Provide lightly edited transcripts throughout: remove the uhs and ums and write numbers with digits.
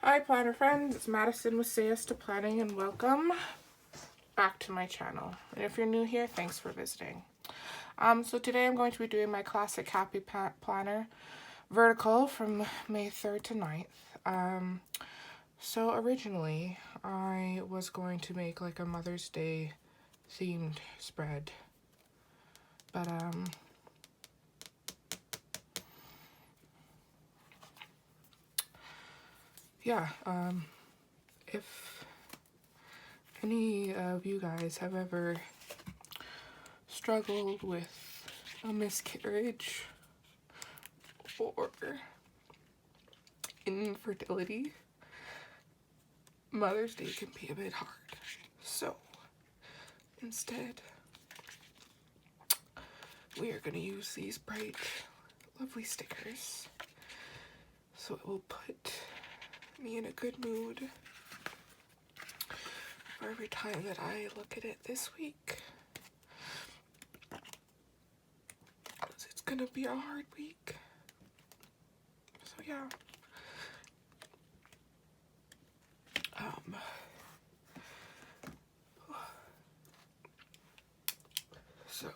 Hi planner friends, it's Madison with Sayus to Planning and welcome back to my channel. And if you're new here, thanks for visiting. So today I'm going to be doing my classic Happy Planner vertical from May 3rd to 9th. So originally I was going to make like a Mother's Day themed spread, but yeah, if any of you guys have ever struggled with a miscarriage or infertility, Mother's Day can be a bit hard. So instead, we are going to use these bright, lovely stickers so it will put me in a good mood for every time that I look at it this week. It's going to be a hard week. So yeah. So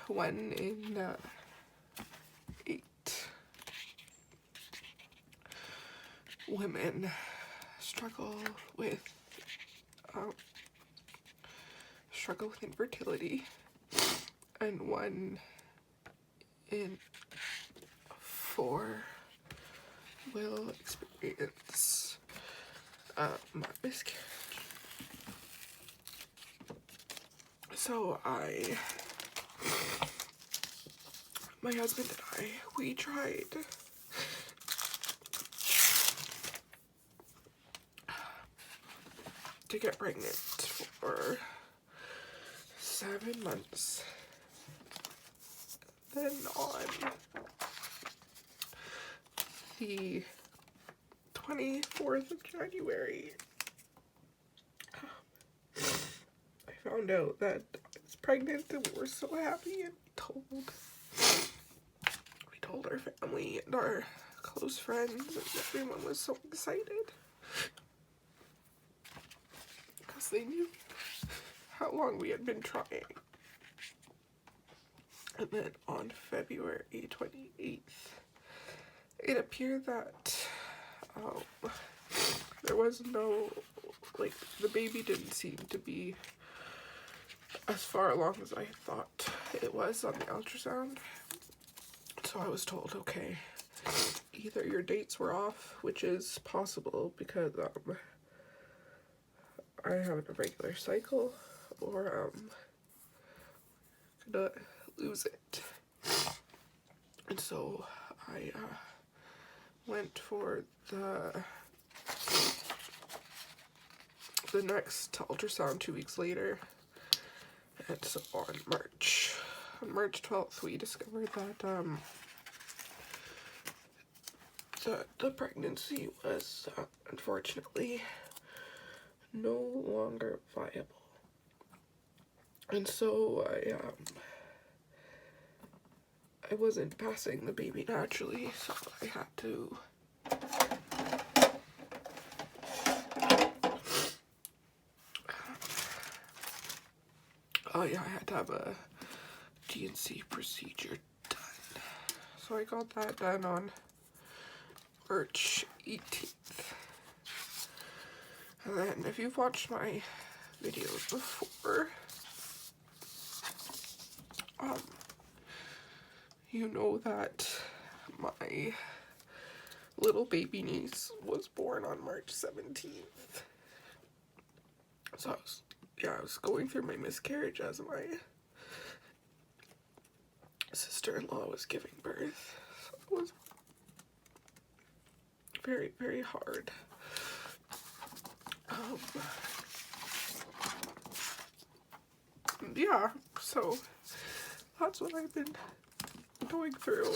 one in 8 women struggle with infertility, and 1 in 4 will experience miscarriage. So my husband and I, we tried to get pregnant for 7 months. Then on the 24th of January, I found out that I was pregnant, and we were so happy, and we told our family and our close friends, and everyone was so excited because they knew how long we had been trying. And then on February 28th, it appeared that there was no, like, the baby didn't seem to be as far along as I thought it was on the ultrasound. So I was told, okay, either your dates were off, which is possible because I have a regular cycle, or gonna lose it. And so I went for the next ultrasound 2 weeks later. And so on March 12th, we discovered that the pregnancy was unfortunately no longer viable. And so I wasn't passing the baby naturally, so I had to I had to have a D&C procedure done. So I got that done on March 18th. And then if you've watched my videos before, you know that my little baby niece was born on March 17th. So I was going through my miscarriage as my sister-in-law was giving birth. So it was very, very hard. Yeah, so that's what I've been going through.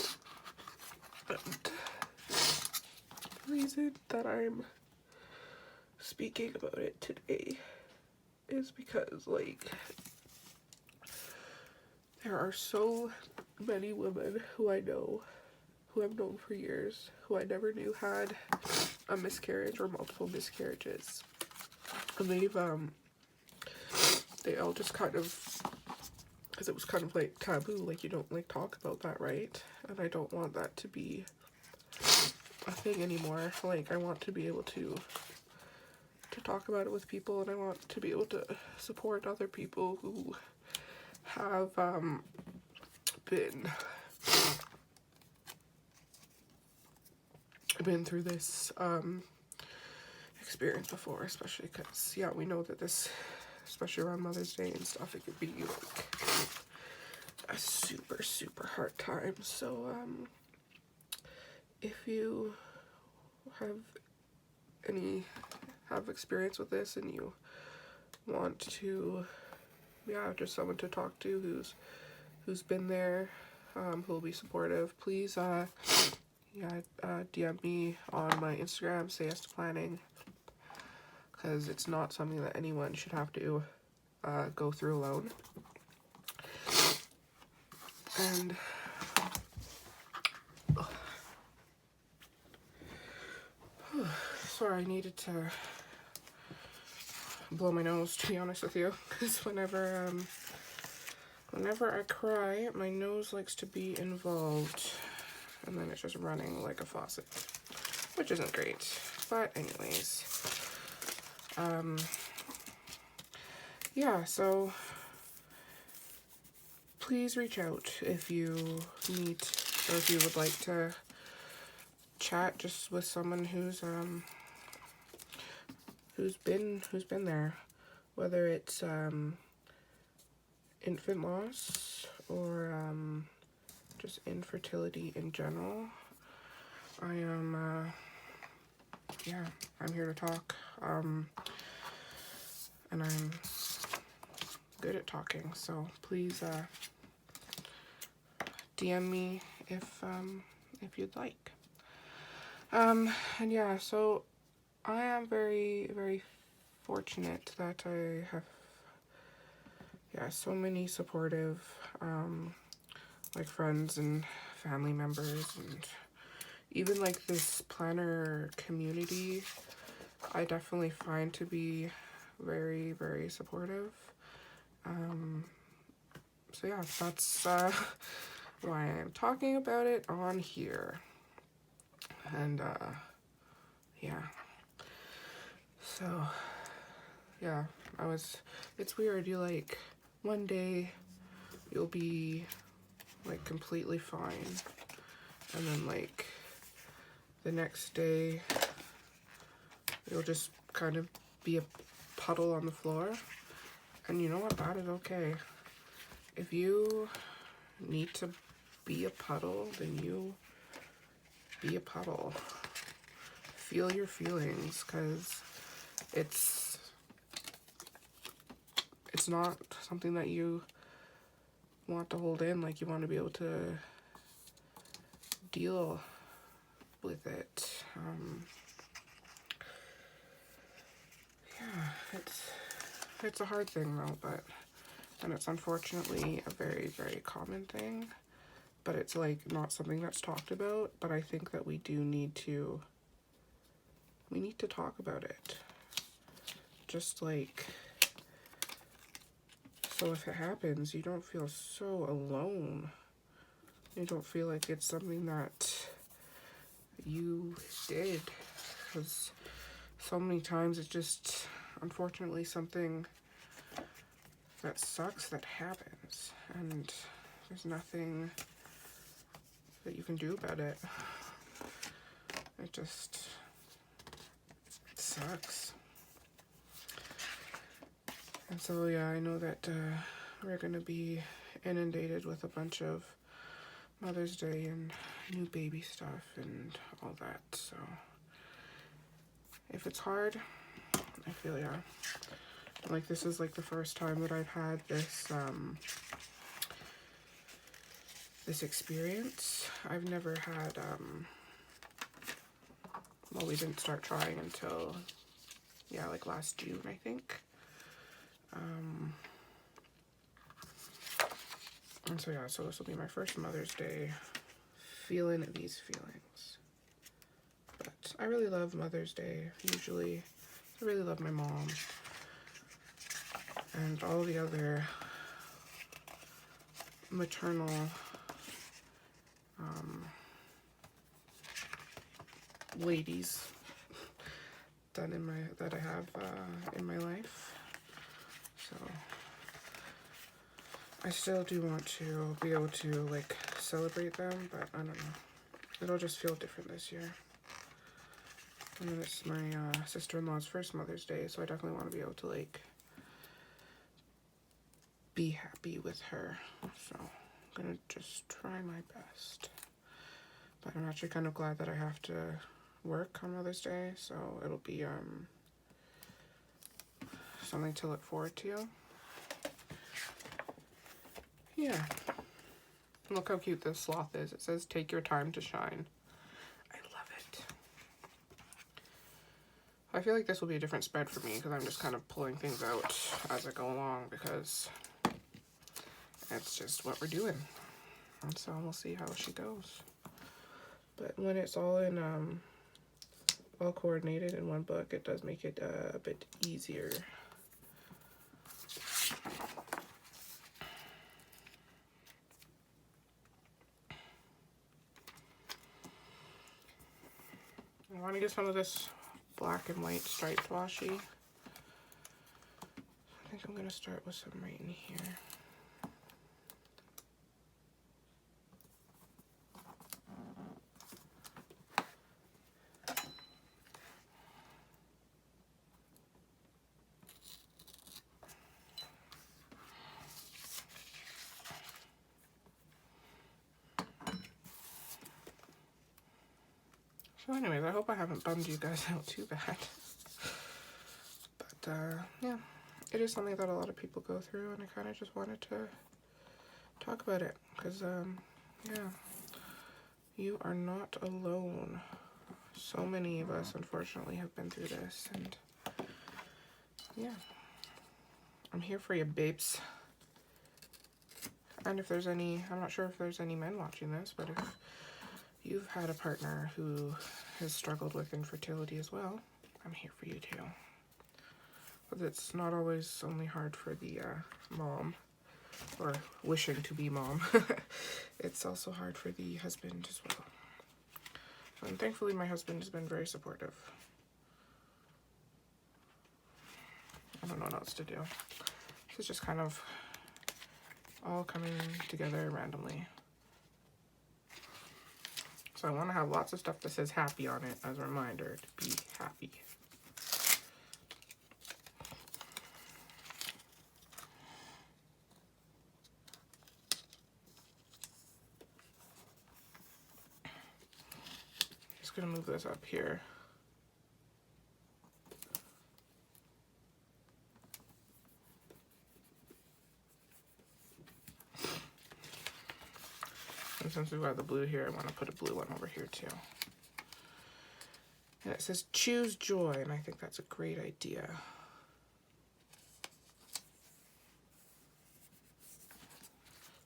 And the reason that I'm speaking about it today is because, like, there are so many women who I know who I've known for years, who I never knew had a miscarriage or multiple miscarriages. And they all just kind of, because it was kind of like taboo, like you don't like talk about that, right? And I don't want that to be a thing anymore. Like I want to be able to talk about it with people, and I want to be able to support other people who have been through this experience before, especially because, yeah, we know that this, especially around Mother's Day and stuff, it could be like a super hard time. So if you have experience with this and you want to, yeah, just someone to talk to who's been there, who'll be supportive, please DM me on my Instagram, Say Yes to Planning, because it's not something that anyone should have to go through alone. And sorry, I needed to blow my nose, to be honest with you, because whenever I cry, my nose likes to be involved, and then it's just running like a faucet, which isn't great. But anyways, yeah, so please reach out if you need, or if you would like to chat just with someone who's been there, whether it's infant loss or just infertility in general. I am yeah, I'm here to talk, and I'm good at talking, so please DM me if you'd like. And yeah, so I am very fortunate that I have, yeah, so many supportive like friends and family members, and even like this planner community I definitely find to be very supportive. So yeah, that's why I'm talking about it on here. And yeah, so yeah, it's weird, you like, one day you'll be like completely fine, and then like the next day you'll just kind of be a puddle on the floor. And you know what, that is okay. If you need to be a puddle, then you be a puddle. Feel your feelings, because it's not something that you want to hold in. Like, you want to be able to deal with it. Yeah, it's a hard thing though, and it's unfortunately a very common thing, but it's like not something that's talked about. But I think that we need to talk about it, just like, so if it happens, you don't feel so alone. You don't feel like it's something that you did, because so many times it's just, unfortunately, something that sucks that happens, and there's nothing that you can do about it. It just sucks. And so yeah, I know that we're gonna be inundated with a bunch of Mother's Day and new baby stuff and all that, so if it's hard, I feel ya. Like, this is like the first time that I've had this this experience. I've never had well, we didn't start trying until, yeah, like last June, I think. And so yeah, so this will be my first Mother's Day feeling these feelings. But I really love Mother's Day, usually. I really love my mom. And all the other maternal ladies that I have in my life. So I still do want to be able to like celebrate them, but I don't know. It'll just feel different this year. And it's my sister-in-law's first Mother's Day, so I definitely want to be able to like be happy with her. So I'm gonna just try my best. But I'm actually kind of glad that I have to work on Mother's Day, so it'll be something to look forward to. Yeah. Look how cute this sloth is. It says, "Take your time to shine." I love it. I feel like this will be a different spread for me because I'm just kind of pulling things out as I go along because it's just what we're doing. And so we'll see how she goes. But when it's all in, all coordinated in one book, it does make it a bit easier. I want to get some of this black and white striped washi. I think I'm going to start with some right in here. So anyways, I hope I haven't bummed you guys out too bad. But yeah, it is something that a lot of people go through, and I kind of just wanted to talk about it because yeah, you are not alone. So many of us unfortunately have been through this, and yeah, I'm here for you, babes. And if there's any, I'm not sure if there's any men watching this, but if you've had a partner who has struggled with infertility as well, I'm here for you too. But it's not always only hard for the mom, or wishing to be mom. It's also hard for the husband as well. And thankfully my husband has been very supportive. I don't know what else to do. This is just kind of all coming together randomly. So I want to have lots of stuff that says happy on it as a reminder to be happy. Just gonna move this up here. And since we've got the blue here, I want to put a blue one over here too. And it says choose joy, and I think that's a great idea.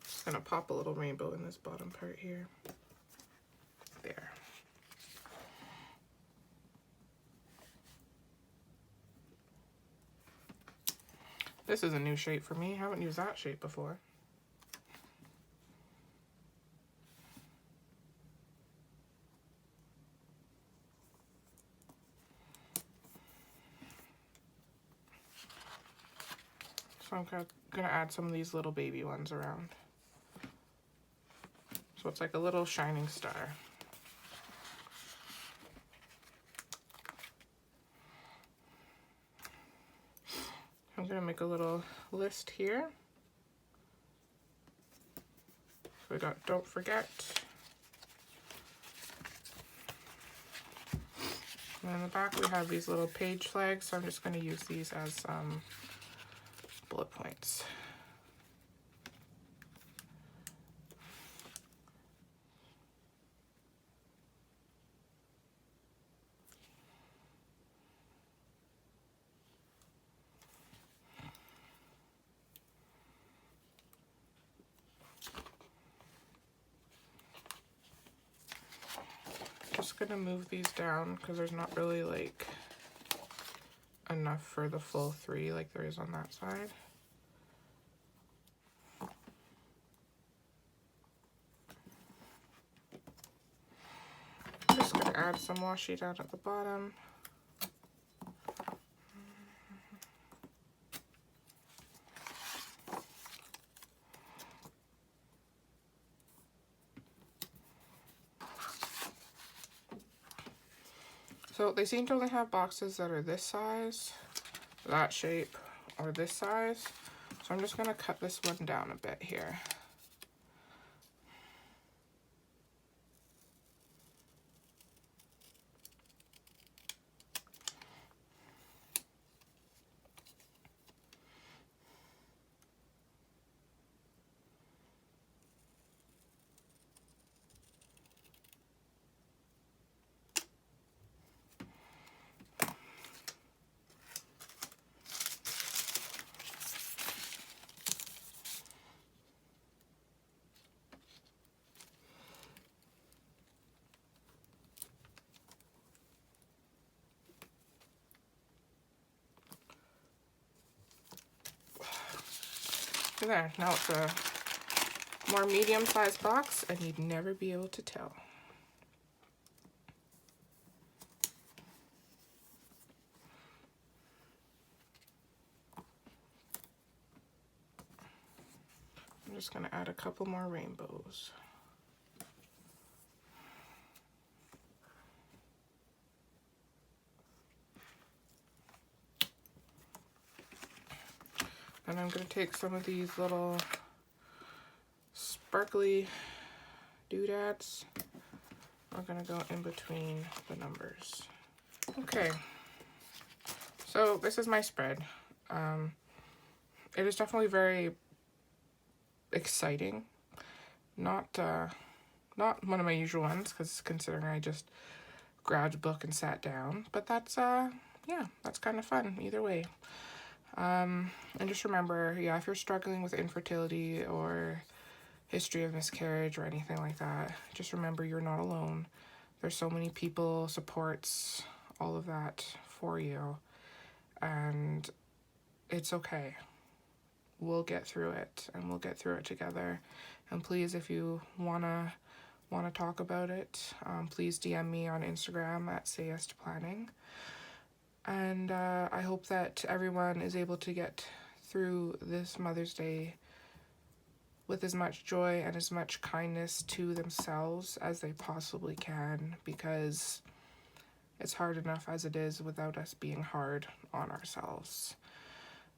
Just gonna pop a little rainbow in this bottom part here. There. This is a new shape for me. I haven't used that shape before. So I'm gonna add some of these little baby ones around. So it's like a little shining star. I'm gonna make a little list here. So we got don't forget. And in the back we have these little page flags, so I'm just gonna use these as bullet points. just gonna move these down because there's not really like enough for the full 3 like there is on that side. I'm just gonna add some washi down at the bottom. So they seem to only have boxes that are this size, that shape, or this size. So I'm just gonna cut this one down a bit here. There, now it's a more medium-sized box and you'd never be able to tell. I'm just gonna add a couple more rainbows. And I'm gonna take some of these little sparkly doodads. We're gonna go in between the numbers. Okay, so this is my spread. It is definitely very exciting. Not one of my usual ones, because considering I just grabbed a book and sat down, but that's yeah, that's kind of fun either way. And just remember, yeah, if you're struggling with infertility or history of miscarriage or anything like that, just remember you're not alone. There's so many people, supports, all of that for you, and it's okay. We'll get through it, and we'll get through it together. And please, if you wanna talk about it, please DM me on Instagram at Say Yes to Planning. And I hope that everyone is able to get through this Mother's Day with as much joy and as much kindness to themselves as they possibly can, because it's hard enough as it is without us being hard on ourselves.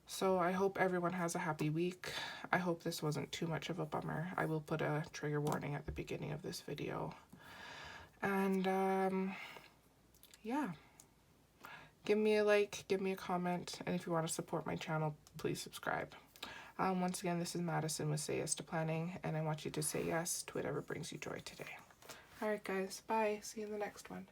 So I hope everyone has a happy week. I hope this wasn't too much of a bummer. I will put a trigger warning at the beginning of this video. And yeah. Give me a like, give me a comment, and if you want to support my channel, please subscribe. Once again, this is Madison with Say Yes to Planning, and I want you to say yes to whatever brings you joy today. Alright guys, bye. See you in the next one.